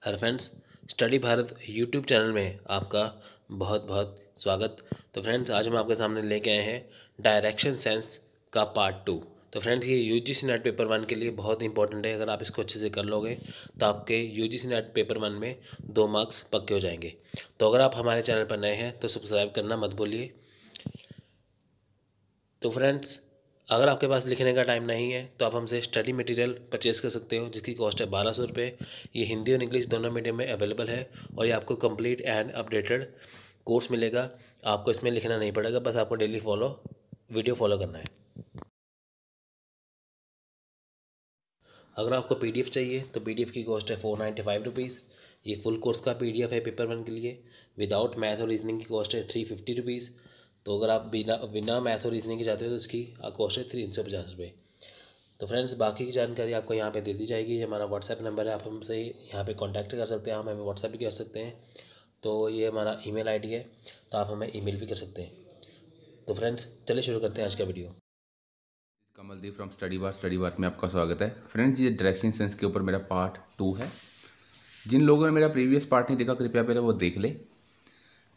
Hello friends, study Bharat YouTube channel में आपका बहुत बहुत स्वागत। तो फ्रेंड्स, आज हम आपके सामने लेके आए हैं डायरेक्शन सेंस का पार्ट 2। तो फ्रेंड्स, ये यूजीसी नेट पेपर 1 के लिए बहुत इंपॉर्टेंट है। अगर आप इसको अच्छे से कर लोगे तो आपके यूजीसी नेट पेपर 1 में 2 मार्क्स पक्के हो जाएंगे। तो अगर आप हमारे चैनल पर नए हैं तो सब्सक्राइब करना मत भूलिए। तो फ्रेंड्स, अगर आपके पास लिखने का टाइम नहीं है तो आप हमसे स्टडी मटेरियल परचेस कर सकते हो, जिसकी कॉस्ट है 1200 रुपये। ये हिंदी और इंग्लिश दोनों मीडियम में अवेलेबल है और ये आपको कंप्लीट एंड अपडेटेड कोर्स मिलेगा। आपको इसमें लिखना नहीं पड़ेगा, बस आपको डेली वीडियो फॉलो करना है। अगर आपको पीडीएफ चाहिए तो पीडीएफ की कॉस्ट है 495 रुपीज़। ये फुल कोर्स का पीडीएफ है पेपर 1 के लिए। विदाउट मैथ और रीजनिंग की कॉस्ट है 350 रुपीज़। तो अगर आप बिना बिना मैथ और रीजनिंग के चाहते हो तो इसकी कॉस्ट है 350 रुपये। तो फ्रेंड्स, बाकी की जानकारी आपको यहाँ पे दे दी जाएगी। ये हमारा व्हाट्सएप नंबर है, आप हमसे यहाँ पे कांटेक्ट कर सकते हैं, हम हमें व्हाट्सएप भी कर सकते हैं। तो ये हमारा ईमेल आईडी है, तो आप हमें ईमेल भी कर सकते हैं। तो फ्रेंड्स, चलिए शुरू करते हैं आज का वीडियो। कमलदीप फ्रॉम स्टडी बार में आपका स्वागत है। फ्रेंड्स, ये डायरेक्शन सेंस के ऊपर मेरा पार्ट 2 है। जिन लोगों ने मेरा प्रीवियस पार्ट नहीं देखा, कृपया पहले वो देख ले,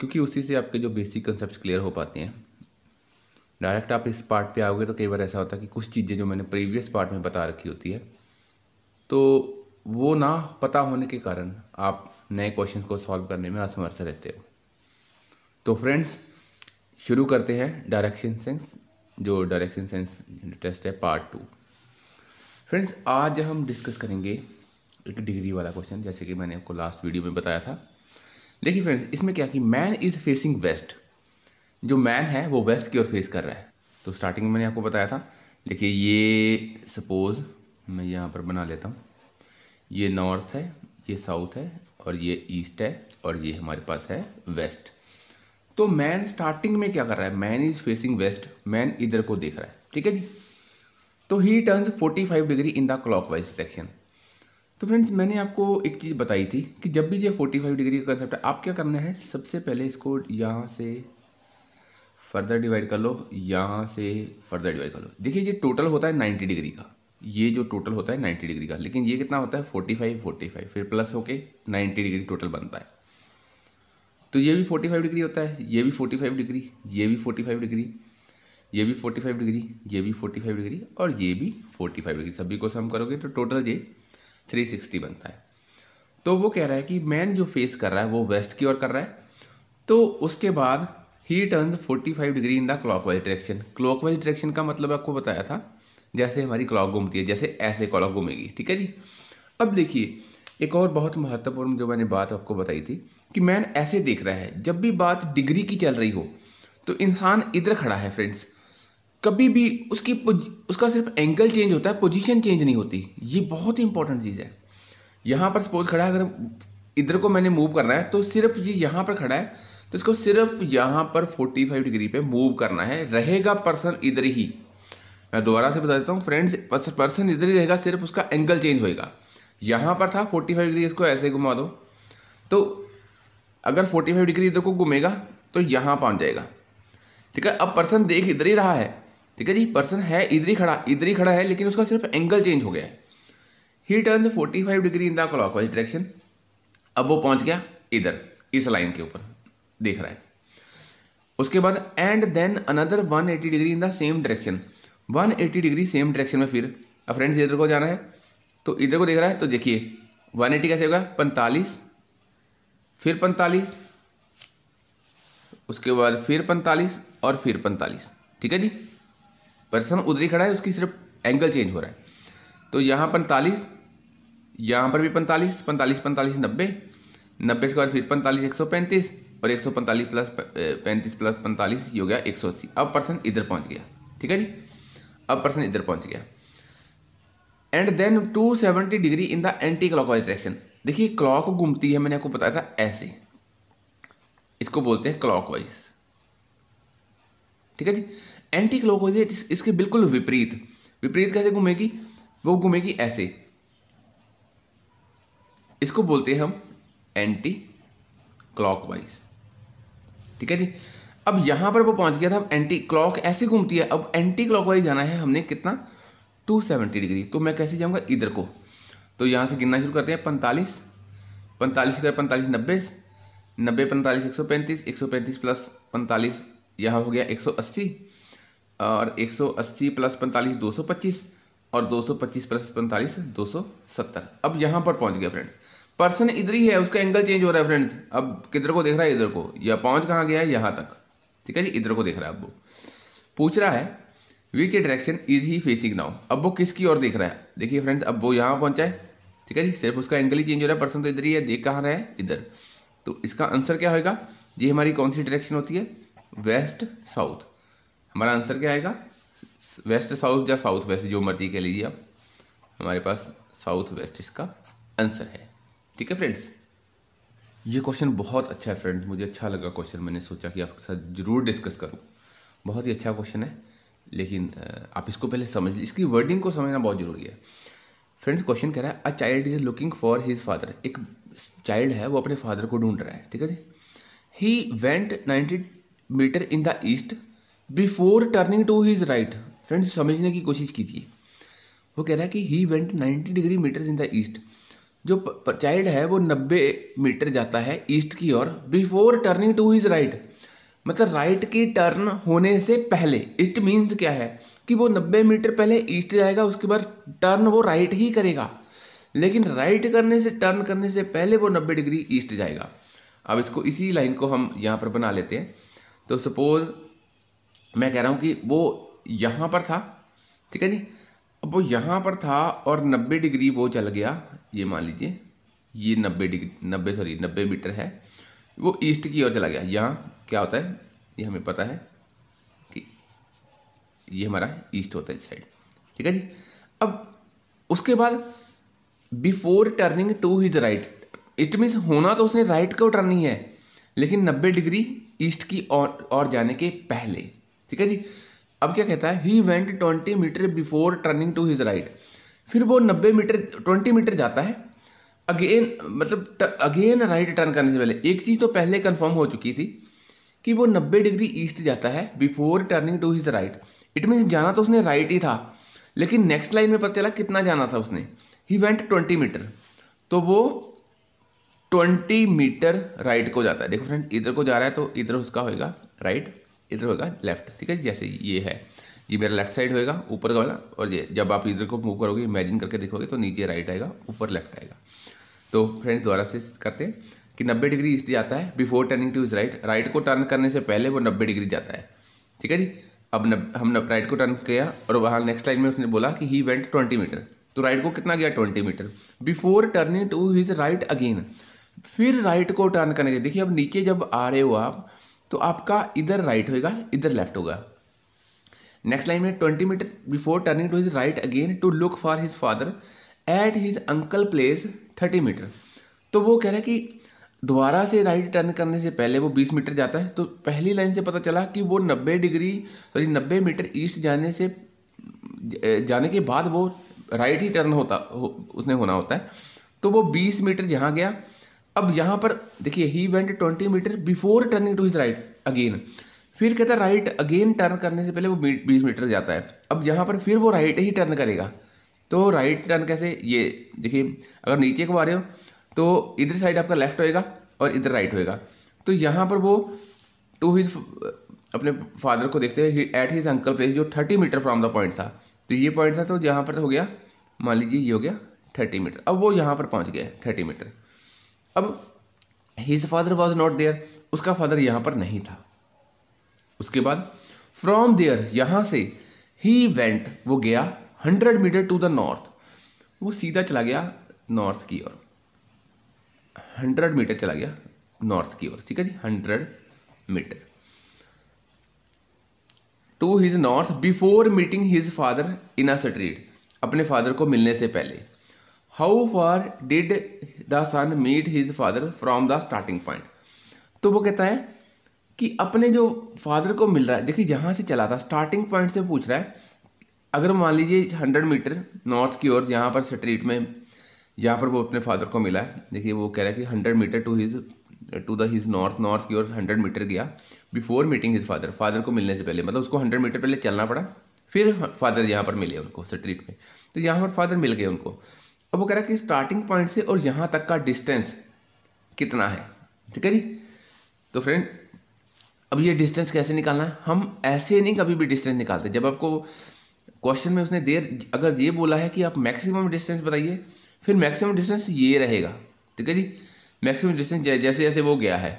क्योंकि उसी से आपके जो बेसिक कंसेप्ट क्लियर हो पाते हैं। डायरेक्ट आप इस पार्ट पे आओगे तो कई बार ऐसा होता है कि कुछ चीज़ें जो मैंने प्रीवियस पार्ट में बता रखी होती है, तो वो ना पता होने के कारण आप नए क्वेश्चन को सॉल्व करने में असमर्थ रहते हो। तो फ्रेंड्स, शुरू करते हैं डायरेक्शन सेंस, जो डायरेक्शन सेंस टेस्ट है पार्ट 2। फ्रेंड्स, आज हम डिस्कस करेंगे एक डिग्री वाला क्वेश्चन, जैसे कि मैंने आपको लास्ट वीडियो में बताया था। देखिए फ्रेंड्स, इसमें क्या कि मैन इज़ फेसिंग वेस्ट। जो मैन है वो वेस्ट की ओर फेस कर रहा है। तो स्टार्टिंग में मैंने आपको बताया था, देखिए ये सपोज मैं यहाँ पर बना लेता हूँ, ये नॉर्थ है, ये साउथ है और ये ईस्ट है और ये हमारे पास है वेस्ट। तो मैन स्टार्टिंग में क्या कर रहा है, man is facing west, man इधर को देख रहा है, ठीक है जी। तो ही turns 45 degree in the clockwise direction. तो फ्रेंड्स, मैंने आपको एक चीज़ बताई थी कि जब भी ये 45 डिग्री का कंसेप्ट है, आप क्या करना है, सबसे पहले इसको यहाँ से फर्दर डिवाइड कर लो, यहाँ से फर्दर डिवाइड कर लो। देखिए ये टोटल होता है 90 डिग्री का, ये जो टोटल होता है 90 डिग्री का, लेकिन ये कितना होता है 45 फिर प्लस होके 90 डिग्री टोटल बनता है। तो ये भी 45 डिग्री होता है, ये भी 45 डिग्री, ये भी 45 डिग्री, ये भी 45 डिग्री, ये भी 45 डिग्री और ये भी 45 डिग्री। सभी को सम करोगे तो टोटल ये 360 बनता है। तो वो कह रहा है कि मैन जो फेस कर रहा है वो वेस्ट की ओर कर रहा है। तो उसके बाद ही turns 45 degree in the clockwise direction. Clockwise direction का मतलब आपको बताया था, जैसे हमारी क्लॉक घूमती है, जैसे ऐसे क्लॉक घूमेगी, ठीक है जी। अब देखिए एक और बहुत महत्वपूर्ण जो मैंने बात आपको बताई थी कि मैन ऐसे देख रहा है। जब भी बात डिग्री की चल रही हो तो इंसान इधर खड़ा है फ्रेंड्स, कभी भी उसका सिर्फ एंगल चेंज होता है, पोजीशन चेंज नहीं होती। ये बहुत ही इंपॉर्टेंट चीज़ है। यहाँ पर सपोज खड़ा है, अगर इधर को मैंने मूव करना है तो सिर्फ ये यहाँ पर खड़ा है, तो इसको सिर्फ यहाँ पर 45 डिग्री पे मूव करना है, रहेगा पर्सन इधर ही। मैं दोबारा से बता देता हूँ फ्रेंड्स, पर्सन इधर ही रहेगा, सिर्फ उसका एंगल चेंज होएगा। यहाँ पर था 45 डिग्री, इसको ऐसे घुमा दो, तो अगर 45 डिग्री इधर को घूमेगा तो यहाँ पहुँच जाएगा, ठीक है। अब पर्सन देख इधर ही रहा है, ठीक है जी, पर्सन है इधर ही खड़ा है, लेकिन उसका सिर्फ एंगल चेंज हो गया है। ही turns 45 degree in the clockwise direction. अब वो पहुँच गया इधर, इस लाइन के ऊपर देख रहा है। उसके बाद and then another 180 degree in the same direction. 180 degree same direction में फिर। अब फ्रेंड्स, इधर को जाना है तो इधर को देख रहा है, तो देखिए 180 कैसे होगा, 45 फिर 45, उसके बाद फिर 45 और फिर 45, ठीक है जी। पर्सन उधर ही खड़ा है, उसकी सिर्फ एंगल चेंज हो रहा है। तो यहाँ 45, यहाँ पर भी 45, 45 45 90, 90 के बाद फिर 45 135 और 145 प्लस 35 प्लस 45 ये हो गया 180। अब पर्सन इधर पहुँच गया, ठीक है जी। अब पर्सन इधर पहुँच गया and then 270 degree in the anti clockwise direction. देखिए क्लॉक घूमती है, मैंने आपको बताया था ऐसे, इसको बोलते हैं क्लॉकवाइज, ठीक है जी। एंटी क्लॉकवाइज इसके बिल्कुल विपरीत। विपरीत कैसे घूमेगी, वो घूमेगी ऐसे, इसको बोलते हैं हम एंटी क्लॉकवाइज, ठीक है जी। अब यहां पर वो पहुंच गया था, एंटी क्लॉक ऐसे घूमती है, अब एंटी क्लॉकवाइज जाना है हमने कितना, 270 डिग्री। तो मैं कैसे जाऊंगा इधर को, तो यहां से गिनना शुरू करते हैं, 45 45 स्क्वायर 45 90, 90 45 135, 135 प्लस 45 यहाँ हो गया 180, और 180 प्लस 45 225, और 225 प्लस 45 270। अब यहाँ पर पहुँच गया फ्रेंड्स, पर्सन इधर ही है, उसका एंगल चेंज हो रहा है फ्रेंड्स। अब किधर को देख रहा है? इधर को। या पहुँच कहाँ गया है? यहाँ तक, ठीक है जी, इधर को देख रहा है। अब वो पूछ रहा है विच direction is he facing now. अब वो किसकी ओर देख रहा है? देखिए फ्रेंड्स, अब वो यहाँ पहुँचा है, ठीक है जी, सिर्फ उसका एंगल ही चेंज हो रहा है, पर्सन तो इधर ही है, देख कहाँ रहा है? इधर। तो इसका आंसर क्या होगा? ये हमारी कौन सी डायरेक्शन होती है? West south. हमारा आंसर क्या आएगा? वेस्ट साउथ या साउथ वेस्ट, जो मर्जी कह लीजिए आप, हमारे पास साउथ वेस्ट इसका आंसर है। ठीक है फ्रेंड्स, ये क्वेश्चन बहुत अच्छा है फ्रेंड्स, मुझे अच्छा लगा क्वेश्चन, मैंने सोचा कि आपके साथ जरूर डिस्कस करूँ। बहुत ही अच्छा क्वेश्चन है, लेकिन आप इसको पहले समझ लीजिए, इसकी वर्डिंग को समझना बहुत जरूरी है। फ्रेंड्स क्वेश्चन कह रहा है a child is looking for his father. एक चाइल्ड है, वो अपने फादर को ढूंढ रहा है, ठीक है जी। He went 90 metre in the east before turning to his right. Friends समझने की कोशिश कीजिए, वो कह रहा है कि he went 90 degree metres in the east. जो चाइल्ड है वो 90 मीटर जाता है ईस्ट की ओर, before turning to his right, मतलब राइट की टर्न होने से पहले। इट मीन्स क्या है कि वो 90 मीटर पहले ईस्ट जाएगा, उसके बाद टर्न वो राइट ही करेगा, लेकिन राइट करने से, टर्न करने से पहले वो 90 डिग्री ईस्ट जाएगा। अब इसको, इसी लाइन को हम यहाँ पर बना लेते हैं। तो सपोज मैं कह रहा हूँ कि वो यहाँ पर था, ठीक है जी, अब वो यहाँ पर था और 90 डिग्री वो चल गया, ये मान लीजिए ये 90 मीटर है, वो ईस्ट की ओर चला गया। यहाँ क्या होता है, ये हमें पता है कि ये हमारा ईस्ट होता है इस साइड, ठीक है जी। अब उसके बाद before turning to his right, it means होना तो उसने राइट को टर्न ही है, लेकिन 90 डिग्री ईस्ट की ओर जाने के पहले, ठीक है जी। अब क्या कहता है, he went 20 meter before turning to his right. फिर वो 90 मीटर 20 मीटर जाता है अगेन, मतलब अगेन राइट टर्न करने से पहले। एक चीज़ तो पहले कंफर्म हो चुकी थी कि वो 90 डिग्री ईस्ट जाता है before turning to his right. It means जाना तो उसने राइट ही था, लेकिन नेक्स्ट लाइन में पता चला कितना जाना था उसने, ही वेंट 20 मीटर, तो वो 20 मीटर राइट को जाता है। देखो फ्रेंड्स, इधर को जा रहा है तो इधर उसका होगा राइट, इधर होगा लेफ्ट, ठीक है। जैसे ये है, ये मेरा लेफ्ट साइड होएगा ऊपर वाला, और ये जब आप इधर को मूव करोगे, इमेजिन करके देखोगे, तो नीचे राइट आएगा, ऊपर लेफ्ट आएगा। तो फ्रेंड्स दोबारा से करते हैं कि 90 डिग्री ईस्ट जाता है before turning to his right, right को टर्न करने से पहले वो 90 डिग्री जाता है, ठीक है जी। अब हम राइट को टर्न किया, और वहाँ नेक्स्ट लाइन में उसने बोला कि ही वेंट 20 मीटर, तो राइट को कितना गया 20 meter before turning to his right again. फिर राइट को टर्न करने के, देखिए अब नीचे जब आ रहे हो आप, तो आपका इधर राइट होगा, इधर लेफ्ट होगा। नेक्स्ट लाइन में 20 meter before turning to his right again to look for his father at his uncle place 30 meter. तो वो कह रहा है कि दोबारा से राइट टर्न करने से पहले वो 20 मीटर जाता है। तो पहली लाइन से पता चला कि वो 90 मीटर ईस्ट जाने के बाद वो राइट ही टर्न उसने होना होता है। तो वो 20 मीटर जहाँ गया, अब यहाँ पर देखिए he went 20 meter before turning to his right again, फिर कहता है राइट अगेन टर्न करने से पहले वो 20 मीटर जाता है। अब यहाँ पर फिर वो राइट ही टर्न करेगा, तो राइट टर्न कैसे, ये देखिए अगर नीचे को आ रहे हो तो इधर साइड आपका लेफ्ट होएगा और इधर राइट होएगा। तो यहाँ पर वो टू हिज, अपने फादर को देखते हैं एट हिज अंकल प्लेस, जो 30 मीटर फ्रॉम द पॉइंट था। तो ये पॉइंट था, तो यहाँ पर हो गया, मान लीजिए ये हो गया 30 मीटर। अब वो यहाँ पर पहुँच गया 30 मीटर। अब his father was not there, उसका फादर यहाँ पर नहीं था। उसके बाद फ्रॉम देयर, यहाँ से ही वेंट, वो गया 100 मीटर टू द नॉर्थ, वो सीधा चला गया नॉर्थ की ओर, 100 मीटर चला गया नॉर्थ की ओर, ठीक है जी, 100 meter to his north before meeting his father in a street, अपने फादर को मिलने से पहले। How far did the son meet his father from the starting point. तो वो कहता है कि अपने जो फादर को मिल रहा है, देखिए जहाँ से चला था स्टार्टिंग पॉइंट से पूछ रहा है। अगर मान लीजिए 100 मीटर नॉर्थ की ओर, जहाँ पर स्ट्रीट में, जहाँ पर वो अपने फादर को मिला है, देखिए वो कह रहा है कि 100 मीटर टू हिज नॉर्थ की ओर 100 मीटर गया before meeting his father, father को मिलने से पहले, मतलब उसको 100 मीटर पहले चलना पड़ा, फिर फादर यहाँ पर मिले उनको स्ट्रीट में। तो यहाँ पर फादर मिल गए उनको। अब वो कह रहा है कि स्टार्टिंग पॉइंट से और यहाँ तक का डिस्टेंस कितना है, ठीक है जी। तो फ्रेंड अब ये डिस्टेंस कैसे निकालना है, हम ऐसे नहीं कभी भी डिस्टेंस निकालते। जब आपको क्वेश्चन में उसने अगर ये बोला है कि आप मैक्सिमम डिस्टेंस बताइए, फिर मैक्सिमम डिस्टेंस ये रहेगा, ठीक है जी। मैक्सिमम डिस्टेंस जैसे जैसे वो गया है।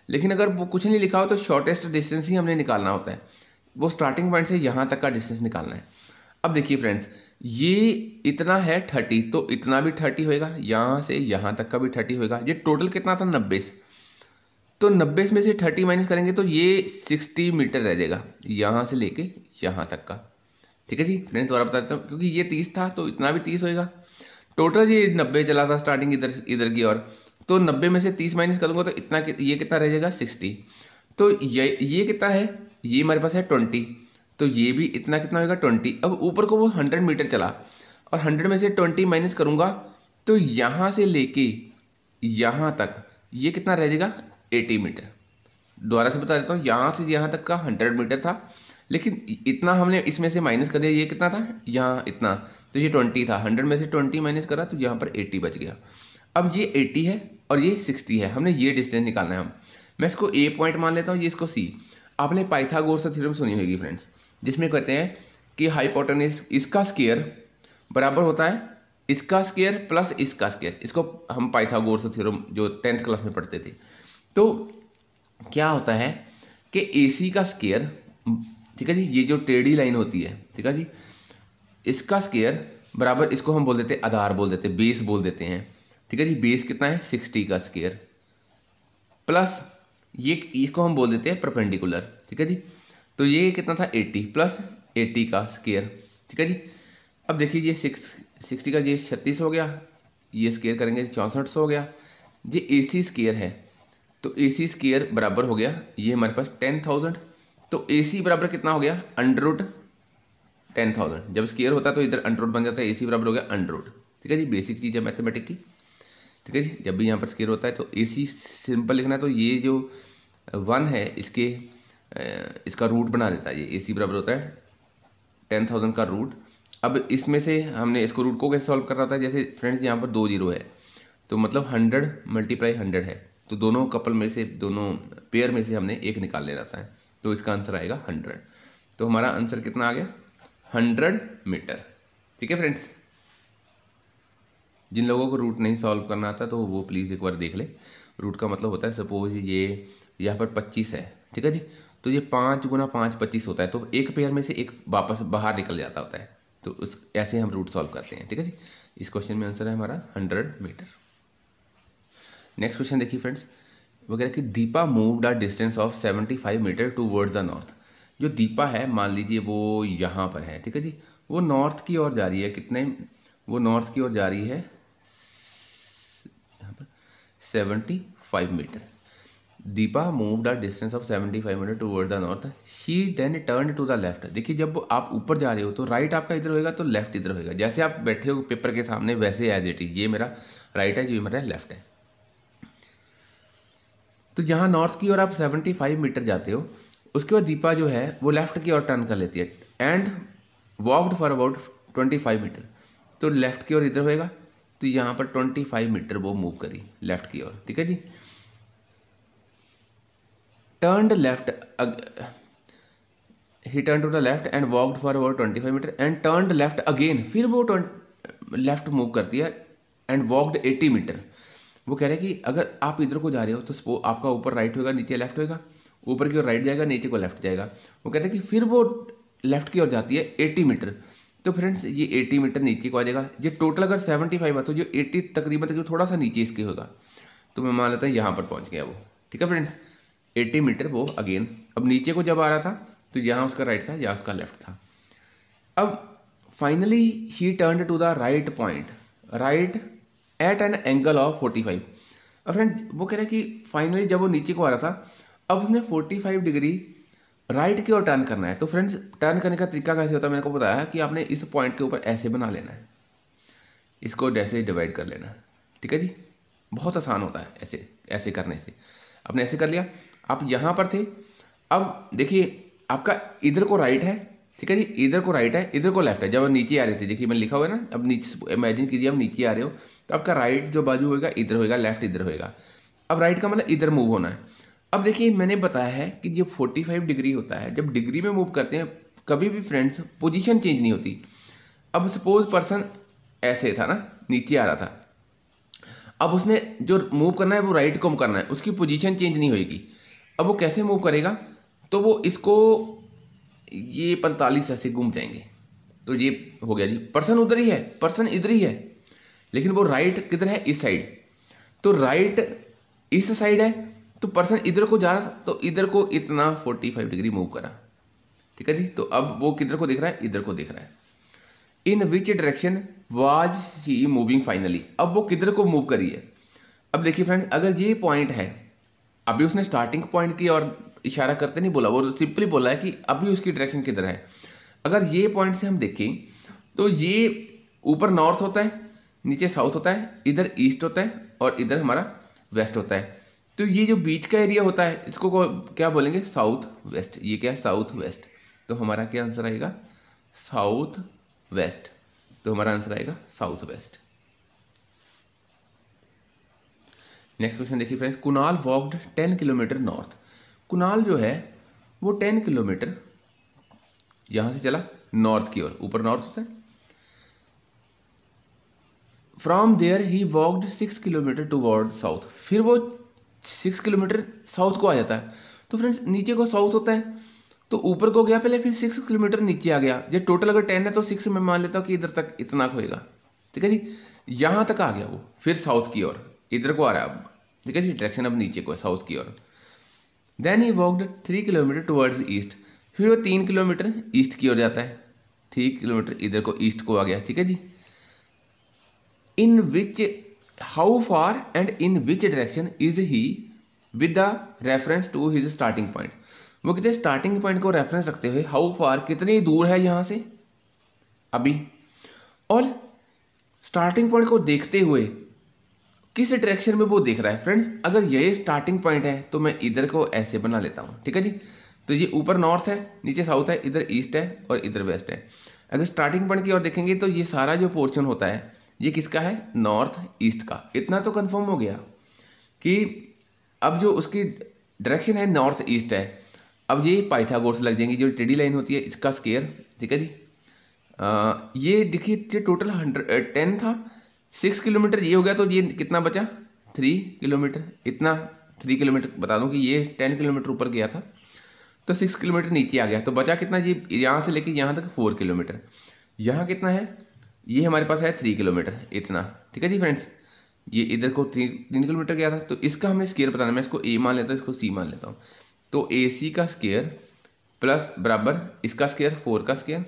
लेकिन अगर वो कुछ नहीं लिखा हो तो शॉर्टेस्ट डिस्टेंस ही हमने निकालना होता है, वो स्टार्टिंग पॉइंट से यहाँ तक का डिस्टेंस निकालना है। अब देखिए फ्रेंड्स, ये इतना है 30, तो इतना भी 30 होएगा, यहाँ से यहाँ तक का भी 30 होएगा। ये टोटल कितना था 90, तो 90 में से 30 माइनस करेंगे तो ये 60 मीटर रह जाएगा यहाँ से लेके यहाँ तक का, ठीक है जी। फ्रेंड्स दोबारा बताता हूँ, क्योंकि ये 30 था तो इतना भी 30 होएगा। टोटल ये 90 चला था स्टार्टिंग इधर की ओर, तो 90 में से 30 माइनस करूँगा तो इतना ये कितना रह जाएगा 60। तो ये कितना है, ये हमारे पास है 20, तो ये भी इतना कितना होगा 20। अब ऊपर को वो 100 मीटर चला और 100 में से 20 माइनस करूँगा तो यहाँ से लेके यहाँ तक ये कितना रह जाएगा 80 मीटर। दोबारा से बता देता हूँ, यहाँ से यहाँ तक का 100 मीटर था, लेकिन इतना हमने इसमें से माइनस कर दिया, ये कितना था यहाँ इतना, तो ये 20 था, 100 में से 20 माइनस करा तो यहाँ पर 80 बच गया। अब ये 80 है और ये 60 है, हमने ये डिस्टेंस निकालना है हम। मैं इसको ए पॉइंट मान लेता हूँ, ये इसको सी। आपने पाइथागोरस थ्योरम सुनी होगी फ्रेंड्स, जिसमें कहते हैं कि हाइपोटेनस इसका स्क्वायर बराबर होता है इसका स्क्वायर प्लस इसका स्क्वायर। इसको हम पाइथागोरस थ्योरम जो 10th क्लास में पढ़ते थे। तो क्या होता है कि AC का स्क्वायर, ठीक है जी, ये जो टेढ़ी लाइन होती है, ठीक है जी, इसका स्क्वायर बराबर, इसको हम बोल देते हैं आधार बोल देते हैं, बेस बोल देते हैं, ठीक है जी। बेस कितना है 60 का स्क्वायर प्लस ये इसको हम बोल देते हैं परपेंडिकुलर, ठीक है जी। तो ये कितना था 80 प्लस 80 का स्क्वायर, ठीक है जी। अब देखिए ये 60 का ये 36 हो गया, ये स्क्वायर करेंगे 6400 हो गया। ये AC स्क्वायर है, तो AC स्क्वायर बराबर हो गया ये हमारे पास 10,000। तो AC बराबर कितना हो गया अंडर 10,000। जब स्क्वायर होता है तो इधर अंडर बन जाता है, AC बराबर हो गया अंडर, ठीक है जी। बेसिक चीज़ है मैथमेटिक की, ठीक है जी। जब भी यहाँ पर स्क्वायर होता है तो AC सिंपल लिखना है, तो ये जो 1 है इसका रूट बना देता है। ये AC बराबर होता है 10,000 का रूट। अब इसमें से हमने इसको रूट को कैसे सॉल्व कर रहा था, जैसे फ्रेंड्स यहाँ पर 2 जीरो है, तो मतलब 100 × 100 है, तो दोनों कपल में से, दोनों पेयर में से हमने एक निकाल लेना था, तो इसका आंसर आएगा 100। तो हमारा आंसर कितना आ गया 100 मीटर, ठीक है फ्रेंड्स। जिन लोगों को रूट नहीं सॉल्व करना आता तो वो प्लीज़ एक बार देख ले। रूट का मतलब होता है, सपोज ये यहाँ पर 25 है, ठीक है जी, तो ये 5 × 5 25 होता है, तो एक पेयर में से एक वापस बाहर निकल जाता होता है, तो उस ऐसे हम रूट सॉल्व करते हैं, ठीक है जी। इस क्वेश्चन में आंसर है हमारा 100 मीटर। नेक्स्ट क्वेश्चन देखिए फ्रेंड्स, वो कह रहा है कि Deepa moved a distance of 75 meter towards the north. जो दीपा है मान लीजिए वो यहाँ पर है, ठीक है जी, वो नॉर्थ की ओर जा रही है, कितने, वो नॉर्थ की ओर जा रही है यहाँ पर 75 meter. Deepa moved a distance of 75 meter towards the north, she then turn to the left. देखिए जब आप ऊपर जा रहे हो तो राइट आपका इधर होएगा तो लेफ्ट इधर होएगा, जैसे आप बैठे हो पेपर के सामने वैसे एज इट इज, ये मेरा राइट है, ये मेरा लेफ्ट है। तो जहाँ नॉर्थ की ओर आप 75 मीटर जाते हो, उसके बाद दीपा जो है वो लेफ्ट की ओर टर्न कर लेती है and walked for about 25 meter. तो लेफ्ट की ओर इधर होएगा, तो यहाँ पर 25 मीटर वो मूव करी लेफ्ट की ओर, ठीक है जी। Turned left, he turn to the left and walked for about 25 metre and turned left again, फिर वो लेफ्ट मूव करती है एंड वॉकड 80 मीटर। वो कह रहे हैं कि अगर आप इधर को जा रहे हो तो आपका ऊपर राइट होगा, नीचे लेफ्ट होगा, ऊपर की ओर राइट जाएगा, नीचे को लेफ्ट जाएगा। वो कहते हैं कि फिर वो लेफ्ट की ओर जाती है 80 मीटर। तो फ्रेंड्स ये 80 मीटर नीचे को आ जाएगा। ये टोटल अगर 75 है तो जो 80 तकरीबन थोड़ा सा नीचे इसके होगा, तो मैं मान लेता हूँ यहाँ पर पहुँच गया वो, ठीक है फ्रेंड्स। 80 मीटर वो अगेन, अब नीचे को जब आ रहा था तो यहाँ उसका राइट था, यहाँ उसका लेफ्ट था। अब finally he turn to the right point, right at an angle of 45। अब फ्रेंड्स वो कह रहे हैं कि फाइनली जब वो नीचे को आ रहा था, अब उसने 45 डिग्री राइट की ओर टर्न करना है। तो फ्रेंड्स टर्न करने का तरीका कैसे होता है, मैंने को बताया कि आपने इस पॉइंट के ऊपर ऐसे बना लेना है, इसको ऐसे डिवाइड कर लेना है, ठीक है जी। बहुत आसान होता है ऐसे ऐसे करने से। आपने ऐसे कर लिया, आप यहाँ पर थे, अब देखिए आपका इधर को राइट है, ठीक है जी, इधर को राइट है, इधर को लेफ्ट है। जब आप नीचे आ रहे थे, देखिए मैंने लिखा हुआ है ना, अब नीचे इमेजिन कीजिए आप नीचे आ रहे हो, तो आपका राइट जो बाजू होगा इधर होएगा, लेफ्ट इधर होएगा। अब राइट का मतलब इधर मूव होना है। अब देखिए मैंने बताया है कि जब 45 डिग्री होता है, जब डिग्री में मूव करते हैं कभी भी फ्रेंड्स पोजीशन चेंज नहीं होती। अब सपोज पर्सन ऐसे था ना, नीचे आ रहा था, अब उसने जो मूव करना है वो राइट को करना है, उसकी पोजीशन चेंज नहीं होएगी। अब वो कैसे मूव करेगा, तो वो इसको ये 45 ऐसे घूम जाएंगे। तो ये हो गया जी, पर्सन उधर ही है, पर्सन इधर ही है, लेकिन वो राइट किधर है, इस साइड। तो राइट इस साइड है, तो पर्सन इधर को जा रहा, तो इधर को इतना 45 डिग्री मूव करा, ठीक है जी। तो अब वो किधर को देख रहा है, इधर को देख रहा है। In which direction was she moving finally, अब वो किधर को मूव करी है। अब देखिए फ्रेंड्स, अगर ये पॉइंट है, अभी उसने स्टार्टिंग पॉइंट की और इशारा करते नहीं बोला, वो सिंपली बोला है कि अभी उसकी डायरेक्शन किधर है। अगर ये पॉइंट से हम देखें तो ये ऊपर नॉर्थ होता है, नीचे साउथ होता है, इधर ईस्ट होता है और इधर हमारा वेस्ट होता है। तो ये जो बीच का एरिया होता है इसको क्या बोलेंगे, साउथ वेस्ट। ये क्या है, साउथ वेस्ट। तो हमारा क्या आंसर आएगा, साउथ वेस्ट। तो हमारा आंसर आएगा साउथ वेस्ट। नेक्स्ट क्वेश्चन देखिए friends, Kunal walked 10 kilometre north. Kunal जो है वो 10 किलोमीटर यहां से चला नॉर्थ की ओर, ऊपर नॉर्थ होता है। From there he walked 6 kilometer toward south, फिर वो 6 किलोमीटर साउथ को आ जाता है। तो फ्रेंड्स नीचे को साउथ होता है, तो ऊपर को गया पहले, फिर 6 किलोमीटर नीचे आ गया। जब टोटल अगर 10 है तो 6 में मान लेता हूँ कि इधर तक इतना होएगा, ठीक है जी। यहाँ तक आ गया वो, फिर साउथ की ओर इधर को आ रहा है अब, ठीक है जी। डायरेक्शन अब नीचे को है, साउथ की ओर। Then he walked 3 kilometres towards east, फिर वो 3 किलोमीटर ईस्ट की ओर जाता है, 3 किलोमीटर इधर को ईस्ट को आ गया, ठीक है जी। In which how far and in which direction is he with the reference to his starting point. वो कहते हैं स्टार्टिंग पॉइंट को रेफरेंस रखते हुए हाउ फार कितनी दूर है यहाँ से अभी, और स्टार्टिंग पॉइंट को देखते हुए किस डायरेक्शन में वो देख रहा है। फ्रेंड्स अगर ये स्टार्टिंग पॉइंट है तो मैं इधर को ऐसे बना लेता हूँ, ठीक है जी। तो ये ऊपर नॉर्थ है, नीचे साउथ है, इधर ईस्ट है और इधर वेस्ट है। अगर स्टार्टिंग पॉइंट की ओर देखेंगे तो ये सारा जो पोर्शन होता है ये किसका है, नॉर्थ ईस्ट का। इतना तो कंफर्म हो गया कि अब जो उसकी डायरेक्शन है नॉर्थ ईस्ट है। अब ये पाइथागोरस लग जाएंगी, जो टेढ़ी लाइन होती है इसका स्क्वायर, ठीक है जी। ये देखिए ये टोटल 10 था, 6 किलोमीटर ये हो गया, तो ये कितना बचा 3 किलोमीटर। इतना 3 किलोमीटर बता दूं कि ये 10 किलोमीटर ऊपर गया था, तो 6 किलोमीटर नीचे आ गया, तो बचा कितना जी, यहाँ से लेके यहाँ तक 4 किलोमीटर। यहाँ कितना है, ये हमारे पास है 3 किलोमीटर इतना, ठीक है जी फ्रेंड्स। ये इधर को 3 किलोमीटर गया था, तो इसका हमें स्क्वायर बताना है। मैं इसको ए मान लेता हूँ, इसको सी मान लेता हूँ। तो ए सी का स्क्वायर प्लस बराबर इसका स्क्वायर 4 का स्क्वायर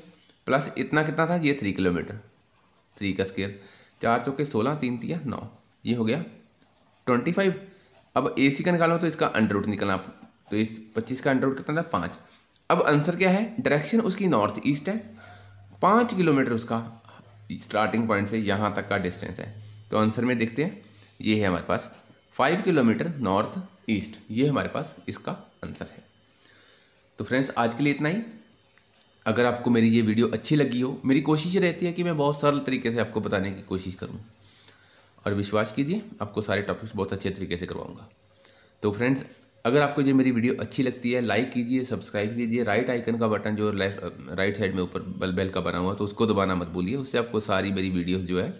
प्लस इतना कितना था, ये 3 किलोमीटर, 3 का स्क्वायर, 4 चौके 16, 3 तिया 9, ये हो गया 25। अब ए सी का निकालो तो इसका अंडर रूट निकलना, तो इस 25 का अंडर रूट कितना था 5। अब आंसर क्या है, डायरेक्शन उसकी नॉर्थ ईस्ट है, 5 किलोमीटर उसका स्टार्टिंग पॉइंट से यहाँ तक का डिस्टेंस है। तो आंसर में देखते हैं, ये है हमारे पास 5 किलोमीटर नॉर्थ ईस्ट, ये हमारे पास इसका आंसर है। तो फ्रेंड्स आज के लिए इतना ही। अगर आपको मेरी ये वीडियो अच्छी लगी हो, मेरी कोशिश रहती है कि मैं बहुत सरल तरीके से आपको बताने की कोशिश करूँ, और विश्वास कीजिए आपको सारे टॉपिक्स बहुत अच्छे तरीके से करवाऊँगा। तो फ्रेंड्स अगर आपको ये मेरी वीडियो अच्छी लगती है, लाइक कीजिए, सब्सक्राइब कीजिए, राइट आइकन का बटन जो राइट साइड में ऊपर बेल का बना हुआ तो उसको दबाना मत भूलिए। उससे आपको सारी मेरी वीडियोस जो है,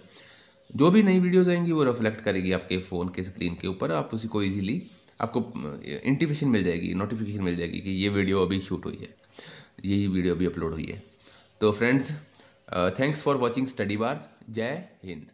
जो भी नई वीडियोस आएंगी वो रिफ्लेक्ट करेगी आपके फ़ोन के स्क्रीन के ऊपर। आप उसी को ईजिली आपको इंटीमेशन मिल जाएगी, नोटिफिकेशन मिल जाएगी कि ये वीडियो अभी शूट हुई है, यही वीडियो अभी अपलोड हुई है। तो friends thanks for watching Study Bar. जय हिंद।